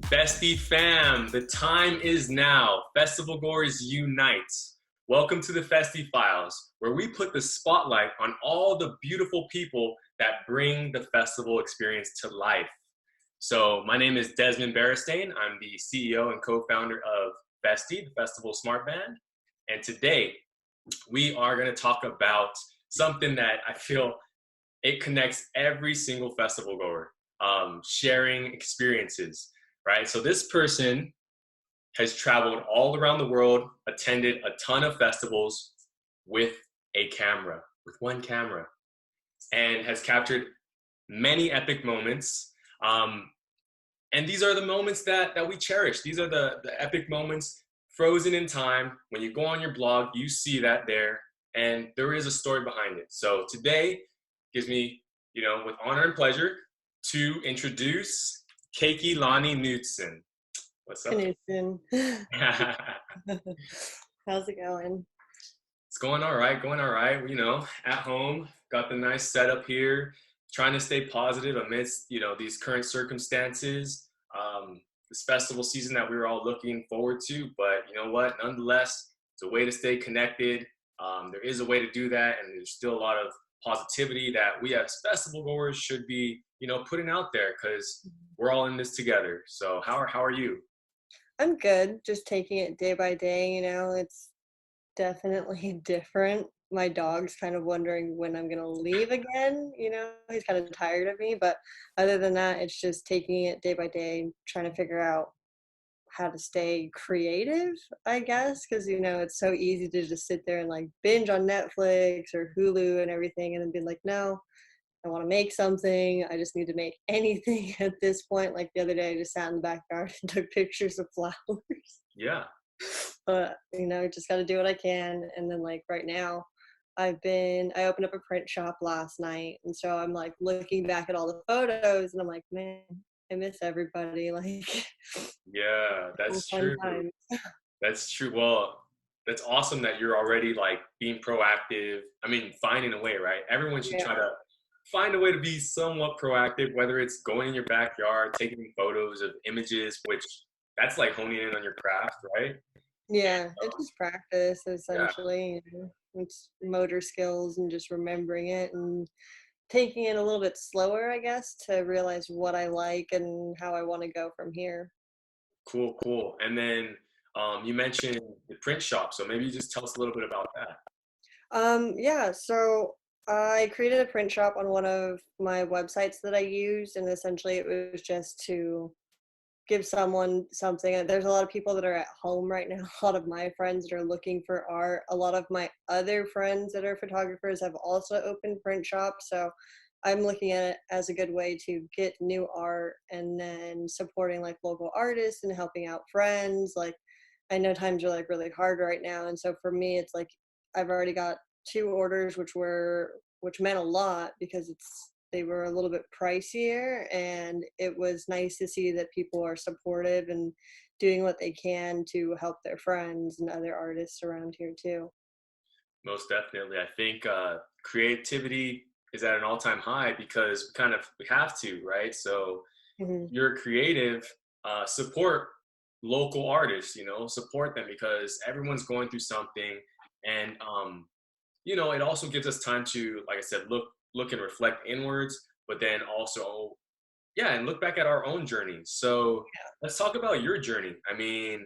Festiie fam, the time is now. Festival goers unite. Welcome to the Festiie Files, where we put the spotlight on all the beautiful people that bring the festival experience to life. So my name is Desmond Beristain. I'm the CEO and co-founder of Festiie, the Festival Smart Band. And today we are going to talk about something that I feel it connects every single festival goer, sharing experiences. Right? So this person has traveled all around the world, attended a ton of festivals with a camera, with one camera, and has captured many epic moments. And these are the moments that we cherish. These are the epic moments frozen in time. When you go on your blog, you see that there, and there is a story behind it. So today gives me, with honor and pleasure to introduce Keiki-Lani Knudsen. What's up? Knudsen. How's it going? It's going all right, at home, got the nice setup here, trying to stay positive amidst, these current circumstances, this festival season that we were all looking forward to. But you know what, nonetheless, it's a way to stay connected. There is a way to do that, and there's still a lot of positivity that we as festival goers should be, putting out there, because we're all in this together. So how are you? I'm good. Just taking it day by day. It's definitely different. My dog's kind of wondering when I'm going to leave again. He's kind of tired of me. But other than that, it's just taking it day by day, trying to figure out how to stay creative, I guess, because, it's so easy to just sit there and like binge on Netflix or Hulu and everything and then be like, no, I want to make something. I just need to make anything at this point. Like the other day, I just sat in the backyard and took pictures of flowers. Yeah. But, just got to do what I can. And then like right now, I opened up a print shop last night. And so I'm like looking back at all the photos and I'm like, man, I miss everybody. Like, Yeah, that's fun true. times. That's true. Well, that's awesome that you're already like being proactive. I mean, finding a way, right? Everyone should Yeah. try to find a way to be somewhat proactive, whether it's going in your backyard, taking photos of images, which that's like honing in on your craft, right? Yeah. It's just practice, Yeah, essentially. It's motor skills and just remembering it and taking it a little bit slower, I guess, to realize what I like and how I want to go from here. cool, cool. And then you mentioned the print shop, so maybe you just tell us a little bit about that. Yeah, so I created a print shop on one of my websites that I used, and essentially it was just to give someone something. There's a lot of people that are at home right now, a lot of my friends that are looking for art. A lot of my other friends that are photographers have also opened print shops, so I'm looking at it as a good way to get new art and then supporting like local artists and helping out friends. Like I know times are like really hard right now, and so for me it's like I've already got two orders which meant a lot because they were a little bit pricier, and it was nice to see that people are supportive and doing what they can to help their friends and other artists around here too. Most definitely. I think creativity is at an all-time high because we have to, right? So Hmm. you're creative, support local artists, support them because everyone's going through something. And it also gives us time to, like I said, look and reflect inwards, but then also, yeah, and look back at our own journeys. So let's talk about your journey. I mean,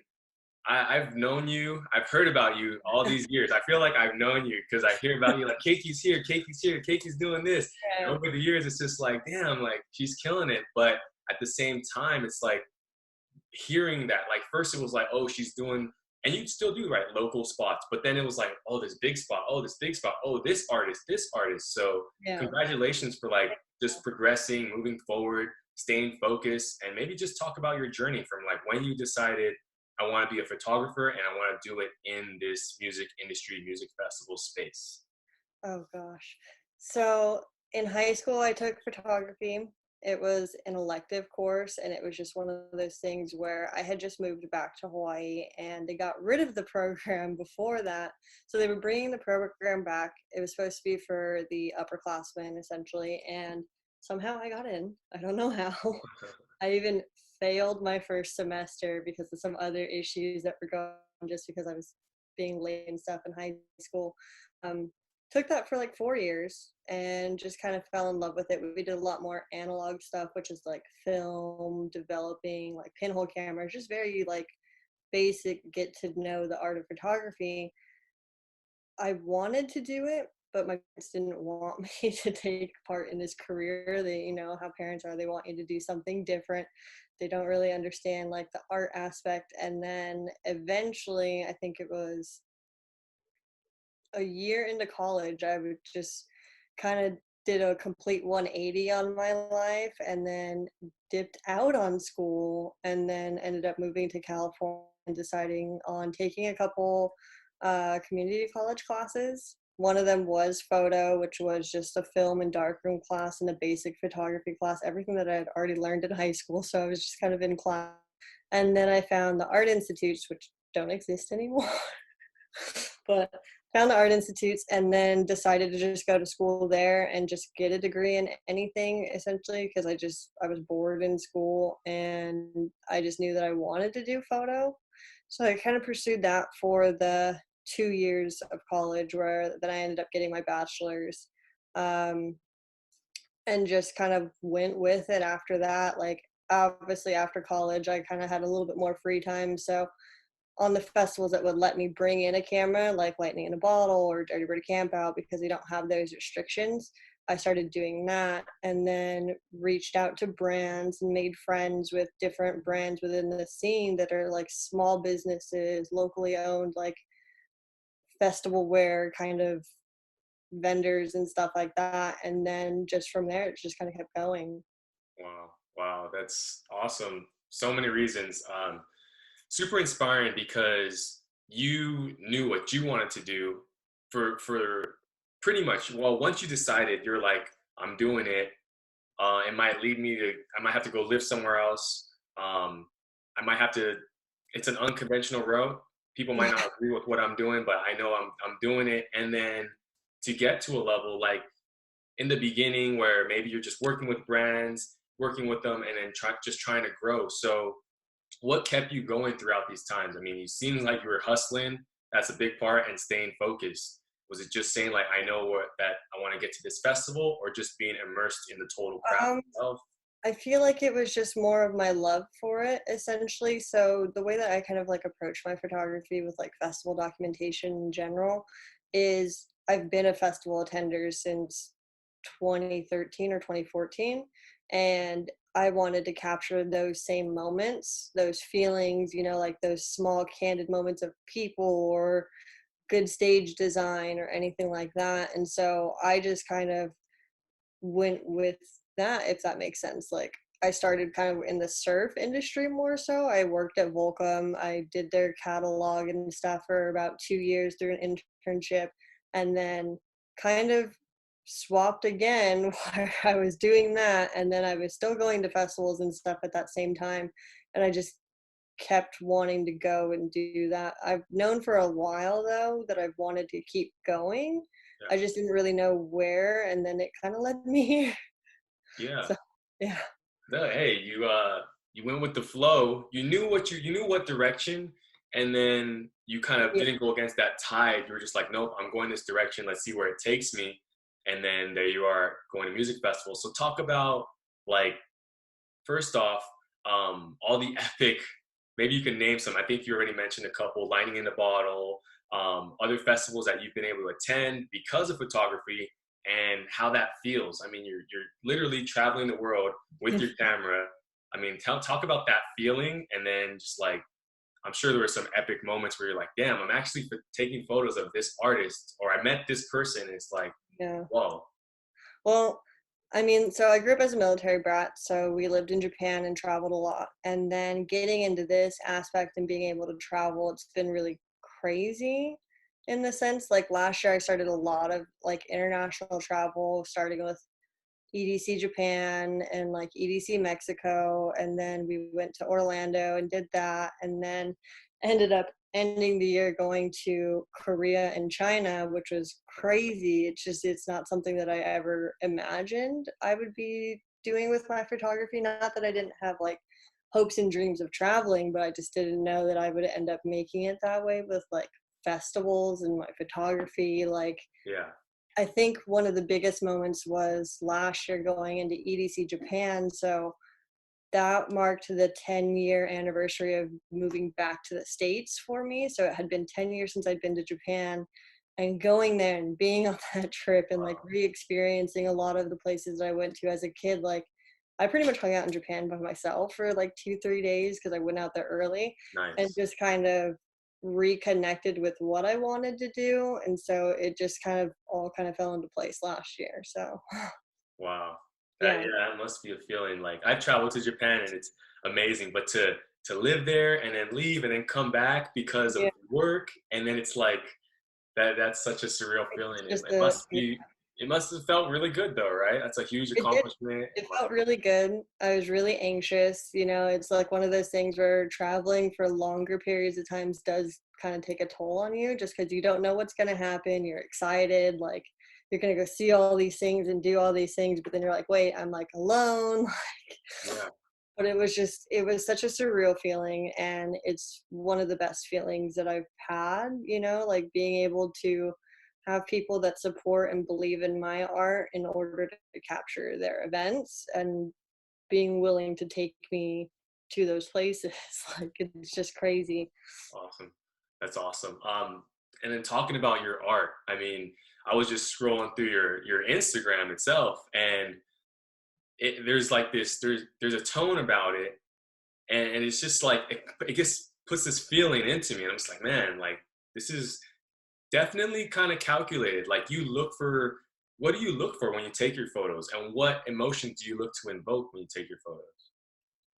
I've known you, I've heard about you all these years. I feel like I've known you because I hear about you like Keiki's here, Keiki's here, Keiki's doing this. And Yeah. over the years, it's just like, damn, like she's killing it. But at the same time, it's like hearing that, like first it was like, oh, she's doing, and you still do, right, local spots. But then it was like, oh, this big spot, oh, this big spot, oh, this artist, this artist. So Yeah. congratulations for like just progressing, moving forward, staying focused, and maybe just talk about your journey from like when you decided I want to be a photographer and I want to do it in this music industry, music festival space. Oh gosh. So in high school, I took photography. It was an elective course, and it was just one of those things where I had just moved back to Hawaii and they got rid of the program before that. So they were bringing the program back. It was supposed to be for the upperclassmen, essentially. And somehow I got in. I don't know how. I even failed my first semester because of some other issues that were going on just because I was being late and stuff in high school. Um, Took that for like 4 years and just kind of fell in love with it. We did a lot more analog stuff, which is like film, developing, like pinhole cameras, just very like basic get to know the art of photography. I wanted to do it, but my parents didn't want me to take part in this career. They, you know, how parents are, they want you to do something different. They don't really understand like the art aspect. And then eventually, I think it was a year into college, I would just kind of did a complete 180 on my life and then dipped out on school and then ended up moving to California and deciding on taking a couple community college classes. One of them was photo, which was just a film and darkroom class and a basic photography class, everything that I had already learned in high school. So I was just kind of in class. And then I found the art institutes, which don't exist anymore. But found the art institutes and then decided to just go to school there and just get a degree in anything essentially because I was bored in school and I just knew that I wanted to do photo. So I kind of pursued that for the 2 years of college where then I ended up getting my bachelor's, um, and just kind of went with it after that. Like obviously after college I kind of had a little bit more free time, so on the festivals that would let me bring in a camera, like Lightning in a Bottle or Dirty Bird Camp Out, because they don't have those restrictions. I started doing that and then reached out to brands and made friends with different brands within the scene that are like small businesses, locally owned, like festival wear kind of vendors and stuff like that. And then just from there, it just kind of kept going. Wow, wow, that's awesome. So many reasons. Super inspiring because you knew what you wanted to do for pretty much. Well, once you decided, you're like, I'm doing it. It might lead me to. I might have to go live somewhere else. Um, I might have to. It's an unconventional road. People might not Yeah. agree with what I'm doing, but I know I'm doing it. And then to get to a level like in the beginning where maybe you're just working with brands, working with them, and then just trying to grow. So what kept you going throughout these times? I mean, you seem like you were hustling. That's a big part, and staying focused. Was it just saying like, I know what that I want to get to this festival, or just being immersed in the total craft Um, itself? I feel like it was just more of my love for it, essentially. So the way that I kind of like approach my photography with like festival documentation in general is I've been a festival attender since 2013 or 2014, and I wanted to capture those same moments, those feelings, you know, like those small candid moments of people or good stage design or anything like that. And so I just kind of went with that, if that makes sense. Like I started kind of in the surf industry more so. I worked at Volcom. I did their catalog and stuff for about 2 years through an internship, and then kind of swapped again while I was doing that. And then I was still going to festivals and stuff at that same time. And I just kept wanting to go and do that. I've known for a while though that I've wanted to keep going. Yeah, I just didn't really know where, and then it kind of led me here. yeah. So, yeah. No, hey, you went with the flow. You knew what direction, and then you kind of Yeah. didn't go against that tide. You were just like, nope, I'm going this direction. Let's see where it takes me. And then there you are going to music festivals. So talk about like first off, all the epic. Maybe you can name some. I think you already mentioned a couple. Lightning in the Bottle. Other festivals that you've been able to attend because of photography and how that feels. I mean, you're literally traveling the world with your camera. I mean, talk about that feeling, and then just like I'm sure there were some epic moments where you're like, damn, I'm actually taking photos of this artist, or I met this person. And it's like, Yeah. whoa, Well, I mean, so I grew up as a military brat, so we lived in Japan and traveled a lot. And then getting into this aspect and being able to travel, it's been really crazy in the sense. Like last year, I started a lot of like international travel, starting with EDC Japan and like EDC Mexico, and then we went to Orlando and did that, and then ended up ending the year going to Korea and China, which was crazy. It's not something that I ever imagined I would be doing with my photography. Not that I didn't have like hopes and dreams of traveling, but I just didn't know that I would end up making it that way with like festivals and my photography. Like, Yeah. I think one of the biggest moments was last year going into EDC Japan. So that marked the 10-year anniversary of moving back to the States for me. So it had been 10 years since I'd been to Japan, and going there and being on that trip and like Wow. re-experiencing a lot of the places that I went to as a kid. Like, I pretty much hung out in Japan by myself for like 2, 3 days because I went out there early and Nice. just kind of reconnected with what I wanted to do. And so it just kind of all kind of fell into place last year. So Wow. That, yeah. yeah, that must be a feeling. Like I've traveled to Japan and it's amazing, but to live there and then leave and then come back because of Yeah. work, and then it's like that's such a surreal feeling. It's It, just it a must be it must have felt really good though, right? That's a huge It did. accomplishment It and like felt really good. I was really anxious. It's like one of those things where traveling for longer periods of times does kind of take a toll on you just because you don't know what's going to happen. You're excited, like you're going to go see all these things and do all these things, but then you're like, wait, I'm like alone. yeah. But it was such a surreal feeling. And it's one of the best feelings that I've had, like being able to have people that support and believe in my art in order to capture their events and being willing to take me to those places. Like, it's just crazy. Awesome. That's awesome. And then talking about your art, I mean, I was just scrolling through your Instagram itself, and there's like there's a tone about it, and it's just like it just puts this feeling into me. And I'm just like, man, like this is definitely kind of calculated. Like you look for what do you look for when you take your photos, and what emotion do you look to invoke when you take your photos?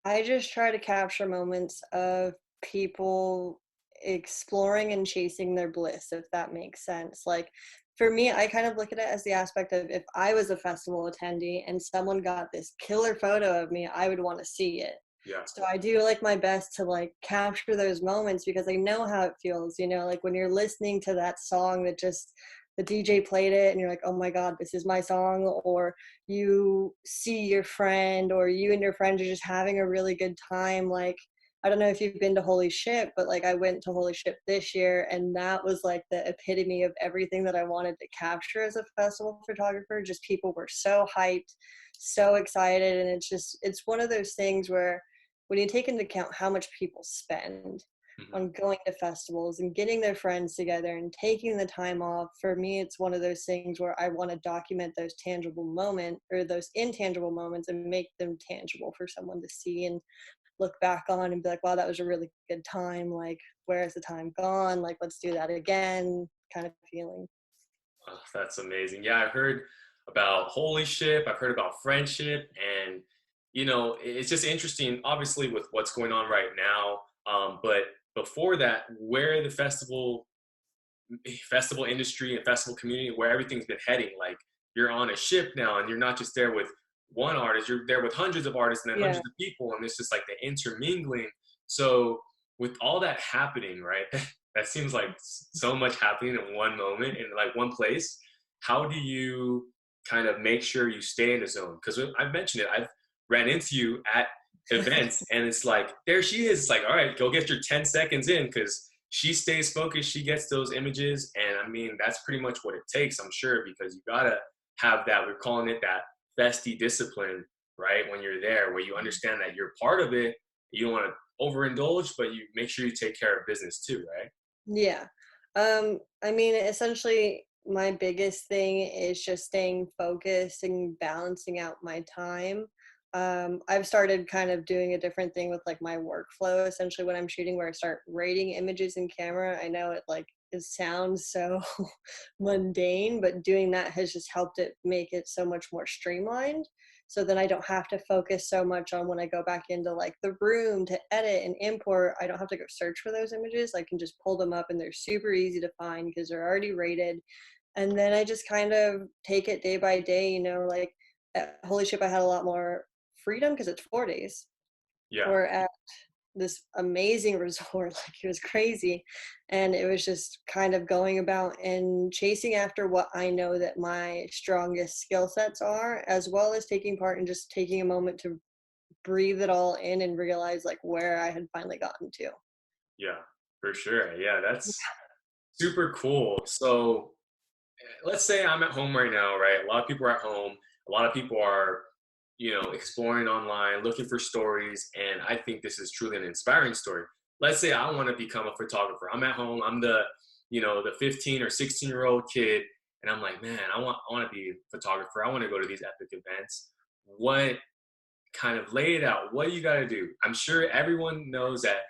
I just try to capture moments of people exploring and chasing their bliss, if that makes sense. Like, for me, I kind of look at it as the aspect of if I was a festival attendee and someone got this killer photo of me, I would want to see it. Yeah, So I do like my best to like capture those moments because I know how it feels, like when you're listening to that song that just the DJ played it and you're like, oh my God, this is my song. Or you see your friend or you and your friends are just having a really good time. Like, I don't know if you've been to Holy Ship, but like I went to Holy Ship this year and that was like the epitome of everything that I wanted to capture as a festival photographer. Just people were so hyped, so excited. And it's one of those things where when you take into account how much people spend hmm, on going to festivals and getting their friends together and taking the time off, for me it's one of those things where I want to document those tangible moments or those intangible moments and make them tangible for someone to see and look back on and be like, wow, that was a really good time. Like, where has the time gone? Like, let's do that again, kind of feeling. oh, that's amazing. Yeah, I've heard about holy ship. I've heard about friendship, and it's just interesting. Obviously, with what's going on right now, but before that, where the festival industry and festival community, where everything's been heading. Like you're on a ship now, and you're not just there with one artist; you're there with hundreds of artists and then Yeah. hundreds of people, and it's just like the intermingling. So with all that happening, right? That seems like so much happening in one moment in like one place. How do you kind of make sure you stay in the zone? Because I've mentioned it, I've ran into you at events, and it's like there she is. It's like, all right, go get your 10 seconds in, because she stays focused, she gets those images, and I mean that's pretty much what it takes, I'm sure, because you gotta have that. We're calling it that Festi discipline, right? When you're there, where you understand that you're part of it, you don't want to overindulge, but you make sure you take care of business too, right? Yeah. I mean, essentially, my biggest thing is just staying focused and balancing out my time. I've started kind of doing a different thing with like my workflow, essentially, when I'm shooting, where I start rating images in camera. I know it sounds so mundane, but doing that has just helped it make it so much more streamlined. So then I don't have to focus so much on when I go back into like the room to edit and import. I don't have to go search for those images. I can just pull them up and they're super easy to find because they're already rated. And then I just kind of take it day by day, like at Holy Ship, I had a lot more freedom because it's 4 days. Yeah. Or this amazing resort. Like it was crazy. And it was just kind of going about and chasing after what I know that my strongest skill sets are, as well as taking part and just taking a moment to breathe it all in and realize like where I had finally gotten to. Yeah, for sure. Yeah, that's super cool. So let's say I'm at home right now, right? A lot of people are at home. A lot of people are, exploring online, looking for stories. And I think this is truly an inspiring story. Let's say I want to become a photographer. I'm at home. I'm the 15 or 16-year-old kid. And I'm like, man, I want to be a photographer. I want to go to these epic events. What kind of lay it out? What do you got to do? I'm sure everyone knows that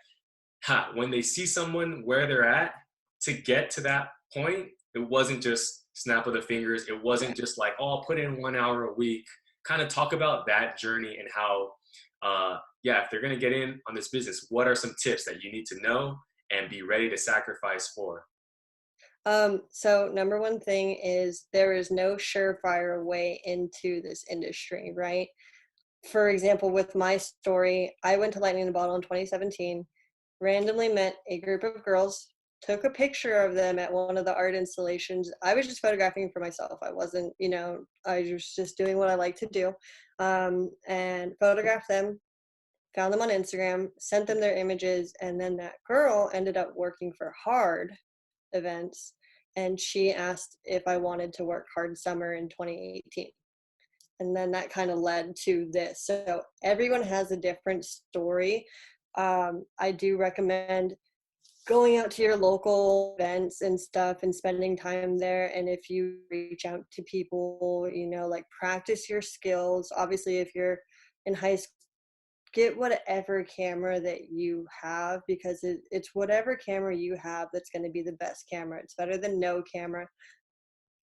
when they see someone where they're at to get to that point, it wasn't just snap of the fingers. It wasn't just like, oh, I'll put in 1 hour a week. Kind of talk about that journey and how, if they're going to get in on this business, what are some tips that you need to know and be ready to sacrifice for? So number one thing is there is no surefire way into this industry, right? For example, with my story, I went to Lightning in the Bottle in 2017, randomly met a group of girls, took a picture of them at one of the art installations. I was just photographing for myself. I wasn't, I was just doing what I like to do, and photographed them, found them on Instagram, sent them their images, and then that girl ended up working for Hard Events, and she asked if I wanted to work Hard Summer in 2018. And then that kind of led to this. So everyone has a different story. I do recommend going out to your local events and stuff and spending time there. And if you reach out to people, like practice your skills. Obviously, if you're in high school, get whatever camera that you have, because it's whatever camera you have that's going to be the best camera. It's better than no camera.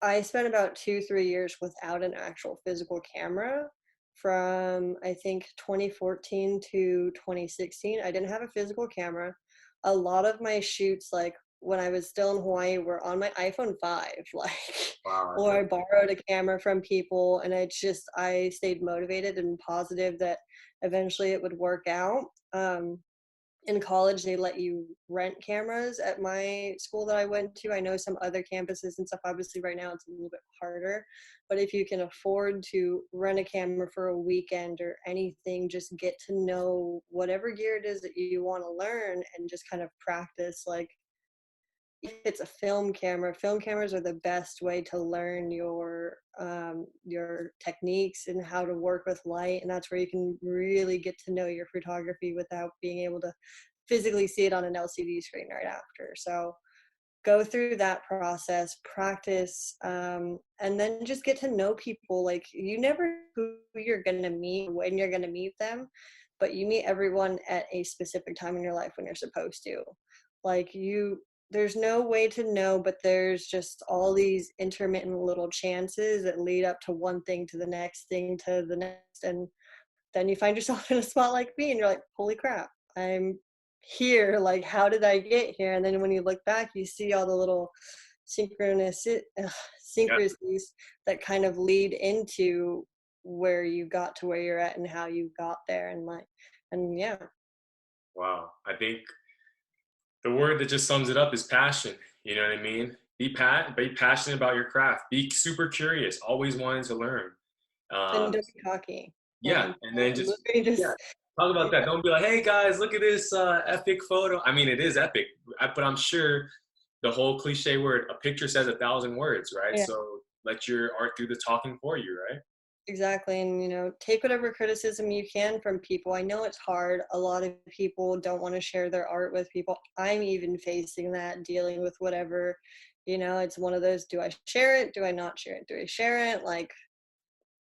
I spent about 2-3 years without an actual physical camera from I think 2014 to 2016. I didn't have a physical camera. A lot of my shoots, like when I was still in Hawaii, were on my iPhone 5, like, Wow. or I borrowed a camera from people, and I stayed motivated and positive that eventually it would work out. In college, they let you rent cameras at my school that I went to. I know some other campuses and stuff, obviously right now it's a little bit harder, but if you can afford to rent a camera for a weekend or anything, just get to know whatever gear it is that you want to learn and just kind of practice. Like if it's a film cameras are the best way to learn your techniques and how to work with light, and that's where you can really get to know your photography without being able to physically see it on an LCD screen right after. So go through that process, practice, and then just get to know people. Like you never know who you're gonna meet, when you're gonna meet them, but you meet everyone at a specific time in your life when you're supposed to. Like there's no way to know, but there's just all these intermittent little chances that lead up to one thing to the next thing to the next, and then you find yourself in a spot like me and you're like, holy crap, I'm here. Like, how did I get here? And then when you look back, you see all the little Yeah. synchronicities that kind of lead into where you got to where you're at and how you got there. And yeah. Wow. I think the word that just sums it up is passion. You know what I mean? Be passionate about your craft. Be super curious, always wanting to learn. And Um, don't be cocky. yeah, Like, and then just literally yeah, just, talk about yeah. that. Don't be like, hey guys, look at this epic photo. I mean, it is epic, but I'm sure the whole cliche word, a picture says 1,000 words, right? Yeah. So let your art do the talking for you, right? Exactly. And, take whatever criticism you can from people. I know it's hard. A lot of people don't want to share their art with people. I'm even facing that, dealing with whatever, it's one of those, do I share it? Do I not share it? Do I share it? Like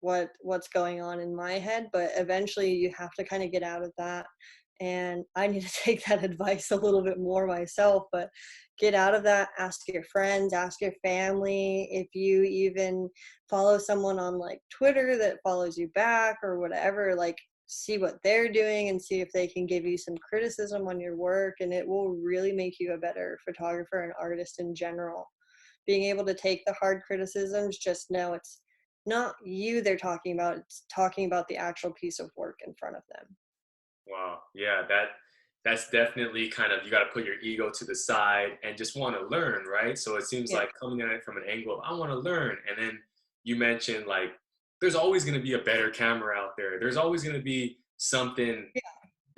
what's going on in my head? But eventually you have to kind of get out of that. And I need to take that advice a little bit more myself, but get out of that. Ask your friends, ask your family. If you even follow someone on like Twitter that follows you back or whatever, like see what they're doing and see if they can give you some criticism on your work, and it will really make you a better photographer and artist in general. Being able to take the hard criticisms, just know it's not you they're talking about, it's talking about the actual piece of work in front of them. Wow. Yeah, that that's definitely kind of, you got to put your ego to the side and just want to learn, right? So it seems Yeah. like coming at it from an angle of, I want to learn. And then you mentioned like, there's always going to be a better camera out there. There's always going to be something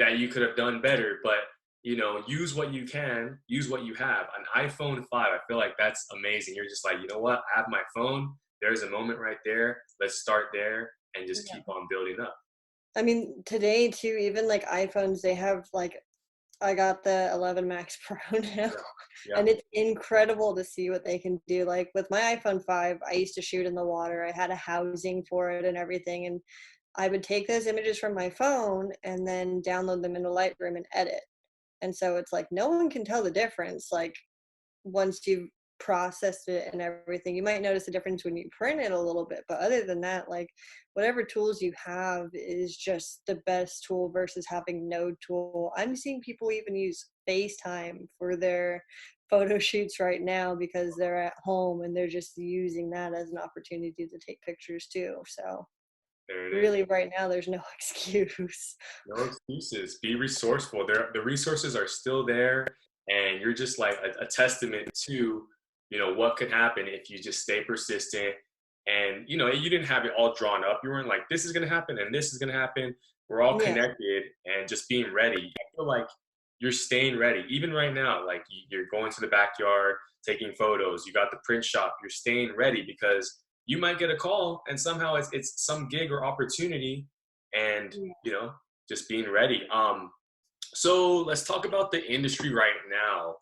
that you could have done better, but use what you can, use what you have. An iPhone 5, I feel like that's amazing. You're just like, you know what? I have my phone. There's a moment right there. Let's start there and just keep Yeah. on building up. I mean, today too, even like iPhones, they have like I got the 11 Max Pro now, Yeah. Yeah. and it's incredible to see what they can do. Like with my iPhone 5, I used to shoot in the water. I had a housing for it and everything, and I would take those images from my phone and then download them into Lightroom and edit. And so it's like no one can tell the difference. Like once you've processed it and everything, you might notice a difference when you print it a little bit, but other than that, like whatever tools you have is just the best tool versus having no tool. I'm seeing people even use FaceTime for their photo shoots right now because they're at home and they're just using that as an opportunity to take pictures too. So There it is. really right now there's no excuse. No excuses. Be resourceful. The resources are still there, and you're just like a testament to, what could happen if you just stay persistent. And you didn't have it all drawn up. You weren't like, this is gonna happen and this is gonna happen. We're all Yeah. connected, and just being ready. I feel like you're staying ready. Even right now, like you're going to the backyard, taking photos. You got the print shop. You're staying ready because you might get a call, and somehow it's some gig or opportunity, and Yeah. just being ready. So let's talk about the industry right now.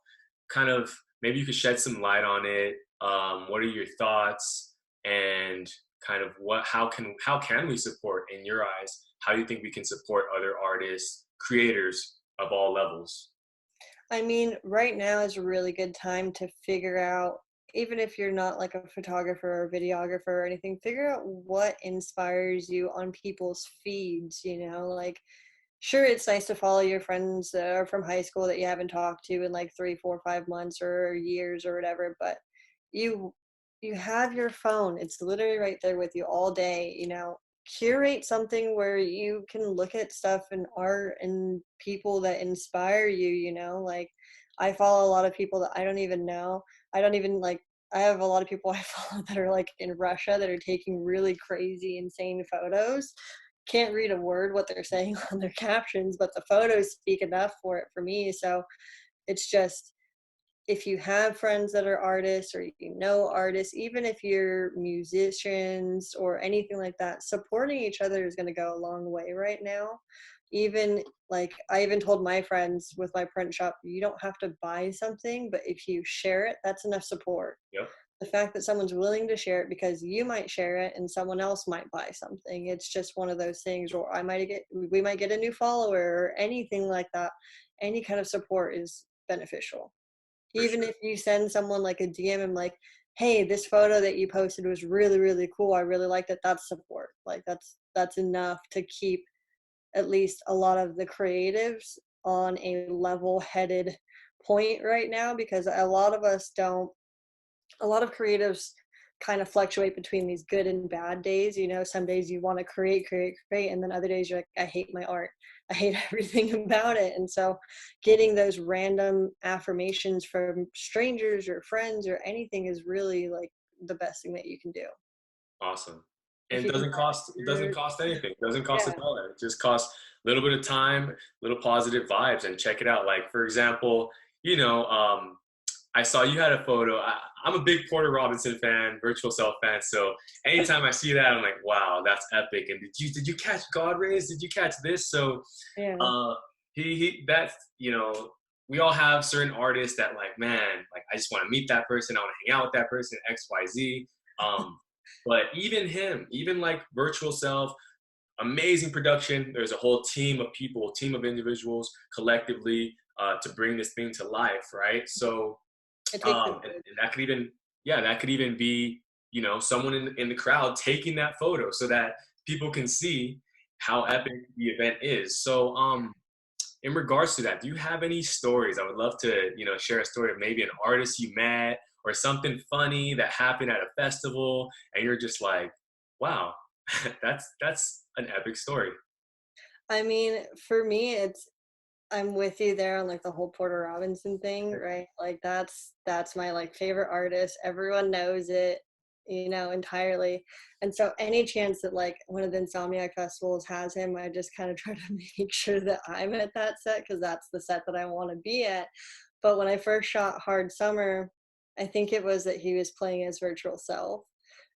Kind of, maybe you could shed some light on it. What are your thoughts, and kind of how can we support, in your eyes? How do you think we can support other artists, creators of all levels? I mean, right now is a really good time to figure out, even if you're not like a photographer or videographer or anything, figure out what inspires you on people's feeds, like sure it's nice to follow your friends that are from high school that you haven't talked to in like 3, 4, 5 months or years or whatever, but you you have your phone. It's literally right there with you all day, curate something where you can look at stuff and art and people that inspire you, like I follow a lot of people that I don't even know. I don't even like I have a lot of people I follow that are like in Russia that are taking really crazy, insane photos. Can't read a word what they're saying on their captions, but the photos speak enough for it for me. So it's just if you have friends that are artists or artists, even if you're musicians or anything like that, supporting each other is going to go a long way right now. Even like I even told my friends with my print shop, you don't have to buy something, but if you share it, that's enough support. Yep. The fact that someone's willing to share it because you might share it and someone else might buy something, it's just one of those things. Or we might get a new follower or anything like that. Any kind of support is beneficial. For Even sure. if you send someone like a DM and like, hey, this photo that you posted was really, really cool, I really liked it, that's support. Like that's enough to keep at least a lot of the creatives on a level-headed point right now, because a lot of creatives kind of fluctuate between these good and bad days. Some days you want to create, and then other days you're like, I hate my art. I hate everything about it. And so getting those random affirmations from strangers or friends or anything is really like the best thing that you can do. Awesome. And If it you can doesn't find cost, it doesn't cost anything. It doesn't cost a yeah, dollar. It just costs a little bit of time, little positive vibes, and check it out. Like, for example, you know, um, I saw you had a photo. I'm a big Porter Robinson fan, virtual self fan. So anytime I see that, I'm like, wow, that's epic. And did you catch God Rays? Did you catch this? So yeah. uh, he that's we all have certain artists that, like, man, like, I just want to meet that person. I want to hang out with that person. X Y Z. Um, but even him, even like virtual self, amazing production. There's a whole team of people, team of individuals collectively to bring this thing to life, right? So It takes a and that could even, yeah, that could even be, someone in the crowd taking that photo so that people can see how epic the event is. So in regards to that, do you have any stories? I would love to, share a story of maybe an artist you met or something funny that happened at a festival, and you're just like, wow, that's an epic story. I mean, for me, I'm with you there on like the whole Porter Robinson thing, right? Like that's my like favorite artist. Everyone knows it, entirely. And so any chance that like one of the Insomniac festivals has him, I just kind of try to make sure that I'm at that set because that's the set that I want to be at. But when I first shot Hard Summer, I think it was that he was playing his virtual self.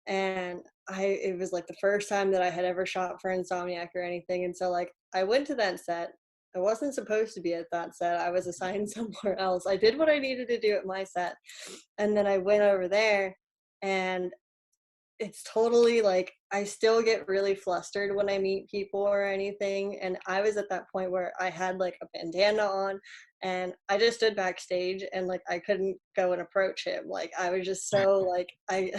And it was like the first time that I had ever shot for Insomniac or anything. And so like I went to that set. I wasn't supposed to be at that set. I was assigned somewhere else. I did what I needed to do at my set. And then I went over there and it's totally like I still get really flustered when I meet people or anything. And I was at that point where I had like a bandana on and I just stood backstage and like I couldn't go and approach him. Like I was just so like I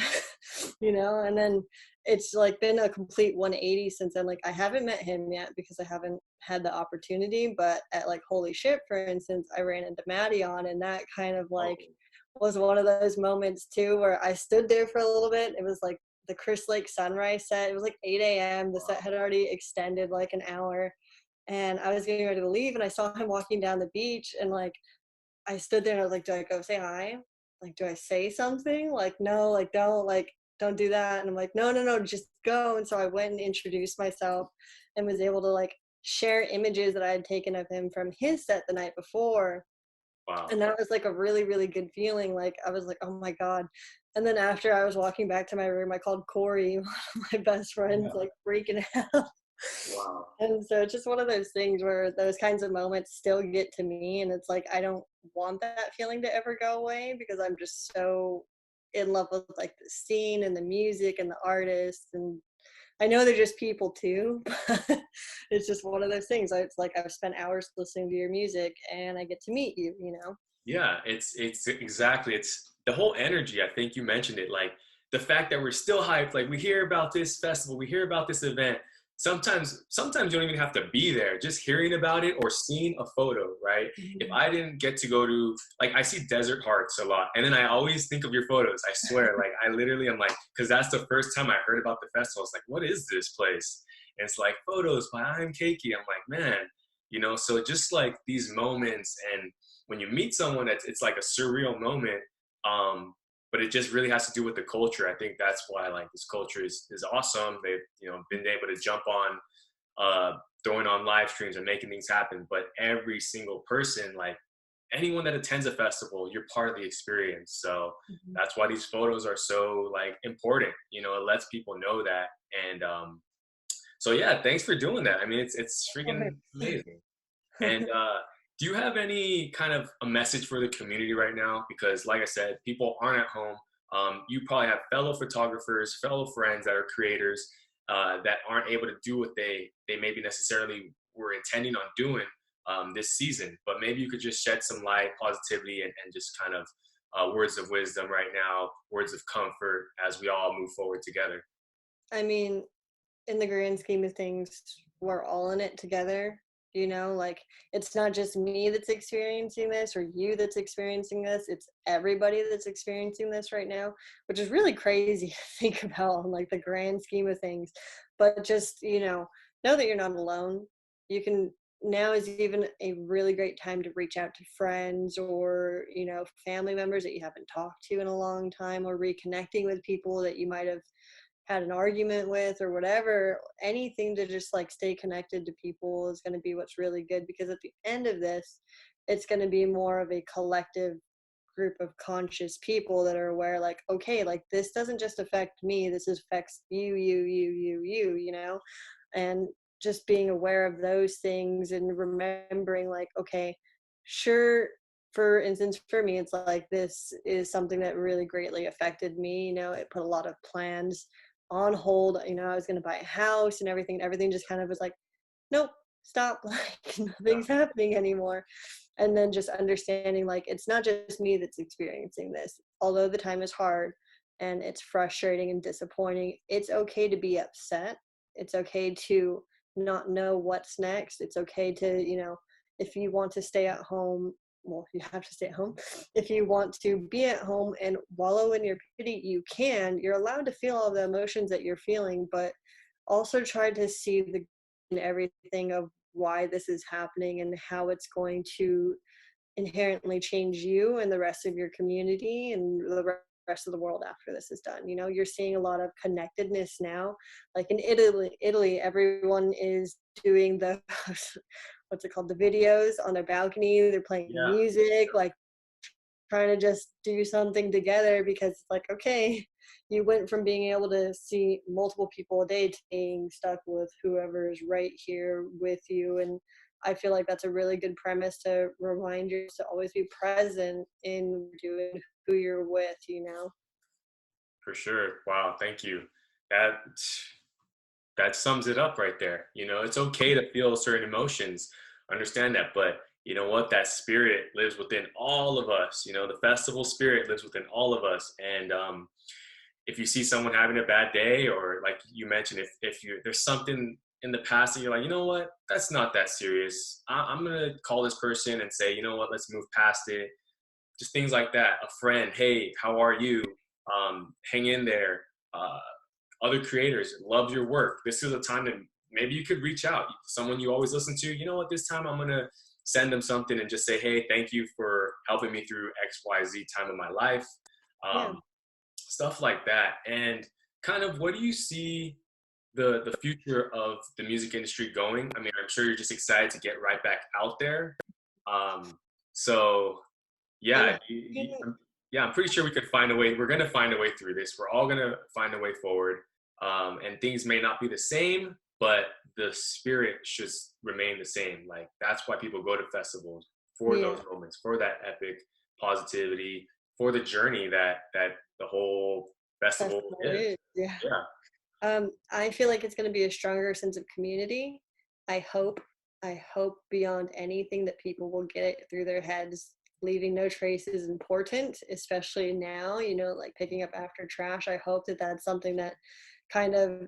and then it's like been a complete 180 since then. Like I haven't met him yet because I haven't had the opportunity, but at like Holy Shit, for instance, I ran into Maddie on and that kind of Oh, like was one of those moments too where I stood there for a little bit. It was like the Chris Lake sunrise set. It was like 8 a.m. The set had already extended like an hour. And I was getting ready to leave and I saw him walking down the beach and like I stood there and I was like, do I go say hi? Like, do I say something? Like, no, like don't do that. And I'm like, no, no, no, just go. And so I went and introduced myself and was able to like share images that I had taken of him from his set the night before. wow. And that was like a really, really good feeling. Like I was like, oh my God. And then after I was walking back to my room, I called Corey, one of my best friends, Yeah. like freaking out. Wow. And so it's just one of those things where those kinds of moments still get to me. And it's like, I don't want that feeling to ever go away because I'm just so in love with like the scene and the music and the artists. And I know they're just people too, but it's just one of those things. It's like I've spent hours listening to your music and I get to meet you. Yeah, it's exactly it's the whole energy. I think you mentioned it, like the fact that we're still hyped. Like we hear about this festival, we hear about this event. Sometimes you don't even have to be there. Just hearing about it or seeing a photo, right? If Mhm. I didn't get to go to, like, I see Desert Hearts a lot, and then I always think of your photos. I swear, like I literally am like, because that's the first time I heard about the festival. It's like, what is this place? And it's like photos by I'm Keiki. I'm like, man, so just like these moments and when you meet someone it's like a surreal moment, but it just really has to do with the culture. I think that's why like this culture is awesome. They've been able to jump on throwing on live streams and making things happen, but every single person, like anyone that attends a festival, you're part of the experience. So Mhm. that's why these photos are so like important. It lets people know that. And so yeah, thanks for doing that. I mean, it's Of freaking course. amazing. And do you have any kind of a message for the community right now? Because, like I said, people aren't at home. You probably have fellow photographers, fellow friends that are creators that aren't able to do what they maybe necessarily were intending on doing this season. But maybe you could just shed some light, positivity, and just kind of words of wisdom right now, words of comfort as we all move forward together. I mean, in the grand scheme of things, we're all in it together. Like it's not just me that's experiencing this or you that's experiencing this. It's everybody that's experiencing this right now, which is really crazy to think about on like the grand scheme of things. But just, know that you're not alone. You can now is even a really great time to reach out to friends or, family members that you haven't talked to in a long time or reconnecting with people that you might have had an argument with or whatever. Anything to just like stay connected to people is going to be what's really good because at the end of this it's going to be more of a collective group of conscious people that are aware like, okay, like this doesn't just affect me, this affects you, and just being aware of those things and remembering like, okay, sure, for instance, for me, it's like this is something that really greatly affected me. It put a lot of plans on hold. I was going to buy a house and everything just kind of was like, nope, stop. Like Yeah, nothing's happening anymore. And then just understanding like it's not just me that's experiencing this. Although the time is hard and it's frustrating and disappointing, it's okay to be upset. It's okay to not know what's next. It's okay to, if you want to stay at home, well, you have to stay at home. If you want to be at home and wallow in your pity, you can. You're allowed to feel all the emotions that you're feeling, but also try to see the everything of why this is happening and how it's going to inherently change you and the rest of your community and the rest of the world after this is done. You're seeing a lot of connectedness now. Like in Italy, everyone is doing the what's it called, the videos on their balcony. They're playing Yeah, music, like trying to just do something together, because it's like, okay, you went from being able to see multiple people a day to being stuck with whoever is right here with you. And I feel like that's a really good premise to remind you to always be present in doing who you're with. for sure. Wow, thank you. That that sums it up right there. It's okay to feel certain emotions, understand that, but you know what? That spirit lives within all of us. The festival spirit lives within all of us. And if you see someone having a bad day, or like you mentioned, if you there's something in the past and you're like, you know what, that's not that serious. I'm gonna call this person and say, you know what, let's move past it. Just things like that. A friend, hey, how are you? Hang in there. Other creators love your work. This is a time that maybe you could reach out. Someone you always listen to, you know what, this time I'm gonna send them something and just say, hey, thank you for helping me through XYZ time of my life. Yeah. Um, Stuff like that. And kind of, what do you see the future of the music industry going? I mean, I'm sure you're just excited to get right back out there. Um, so And yeah, yeah, I'm pretty sure we could find a way. We're gonna find a way through this. We're all gonna find a way forward. And things may not be the same, but the spirit should remain the same. Like, that's why people go to festivals, for those yeah, moments, for that epic positivity, for the journey that the whole festival festival is. is. Yeah. Yeah, I feel like it's going to be a stronger sense of community. I hope, I hope beyond anything that people will get it through their heads. Leaving no trace is important, especially now, like picking up after trash. I hope that that's something that kind of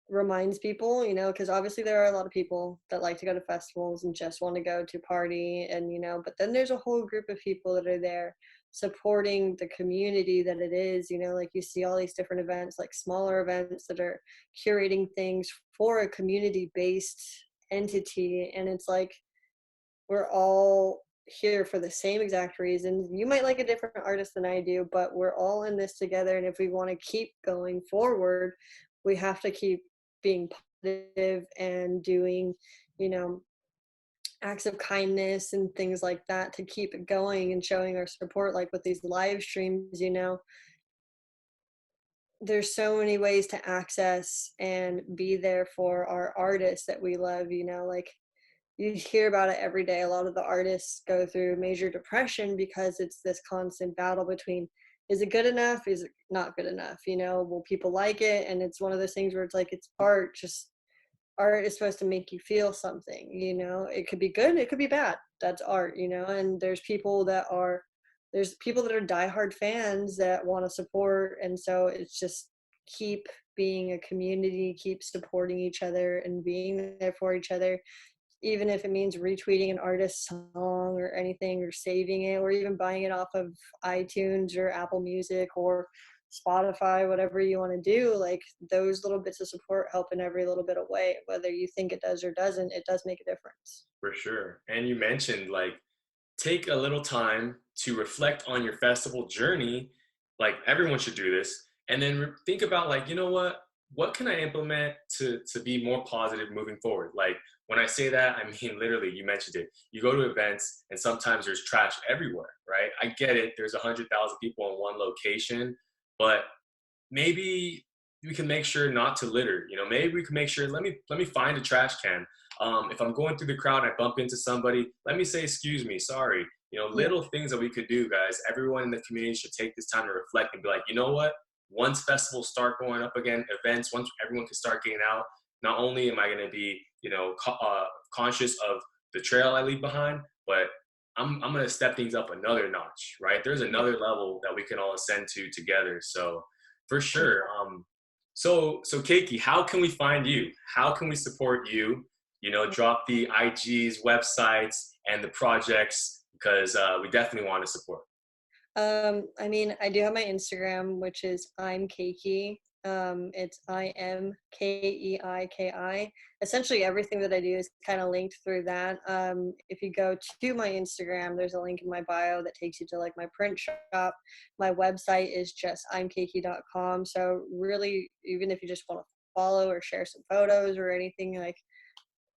reminds people, because obviously there are a lot of people that like to go to festivals and just want to go to party, and but then there's a whole group of people that are there supporting the community that it is. Like you see all these different events, like smaller events that are curating things for a community based entity, and it's like we're all here for the same exact reasons. You might like a different artist than I do, but we're all in this together. And if we want to keep going forward, we have to keep being positive and doing, you know, acts of kindness and things like that to keep it going and showing our support. Like with these live streams, there's so many ways to access and be there for our artists that we love, like you hear about it every day. A lot of the artists go through major depression because it's this constant battle between, is it good enough, is it not good enough, will people like it? And it's one of those things where it's like, it's art. Just art is supposed to make you feel something. It could be good, it could be bad. That's art. And there's people that are diehard fans that want to support, and so it's just keep being a community, keep supporting each other and being there for each other, even if it means retweeting an artist's song or anything, or saving it, or even buying it off of iTunes or Apple Music or Spotify, whatever you want to do. Like, those little bits of support help in every little bit of way. Whether you think it does or doesn't, it does make a difference. for sure. And you mentioned, like, take a little time to reflect on your festival journey. Like, everyone should do this, and then think about, like, you know what can I implement to be more positive moving forward? Like, when I say that, I mean, literally, you mentioned it. You go to events and sometimes there's trash everywhere, right? I get it. There's 100,000 people in one location, but maybe we can make sure not to litter. Maybe we can make sure, let me find a trash can. If I'm going through the crowd and I bump into somebody, let me say, excuse me, sorry. Yeah. Little things that we could do, guys. Everyone in the community should take this time to reflect and be like, you know what, once festivals start going up again, events, once everyone can start getting out, not only am I going to be conscious of the trail I leave behind, but I'm going to step things up another notch, right? There's Yeah. another level that we can all ascend to together. So for sure. So Keiki, how can we find you? How can we support you? Drop the IGs, websites, and the projects, because we definitely want to support. I mean, I do have my Instagram, which is I'm Keiki. It's IMKEIKI. Essentially, everything that I do is kind of linked through that. If you go to my Instagram, there's a link in my bio that takes you to like my print shop. My website is just imkeiki.com. So really, even if you just want to follow or share some photos or anything, like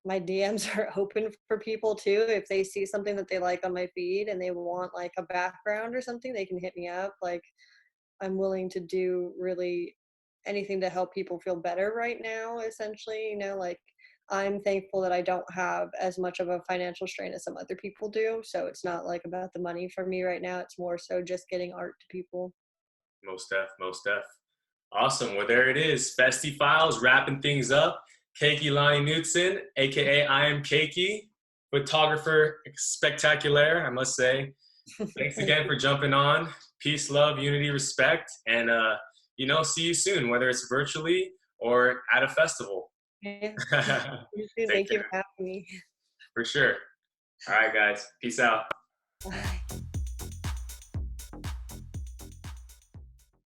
my DMs are open for people too. If they see something that they like on my feed and they want like a background or something, they can hit me up. Like I'm willing to do really anything to help people feel better right now, essentially. Like I'm thankful that I don't have as much of a financial strain as some other people do. So it's not like about the money for me right now. It's more so just getting art to people. Most def, most def. Awesome. Well, there it is. Festiie Files wrapping things up. Keiki-Lani Knudsen, aka I am Keiki, photographer spectacular, I must say. Thanks Thank again you. for jumping on. Peace, love, unity, respect, and see you soon, whether it's virtually or at a festival. Yeah. You too. Take Thank you care, for having me. for sure. All right, guys. Peace out. Bye.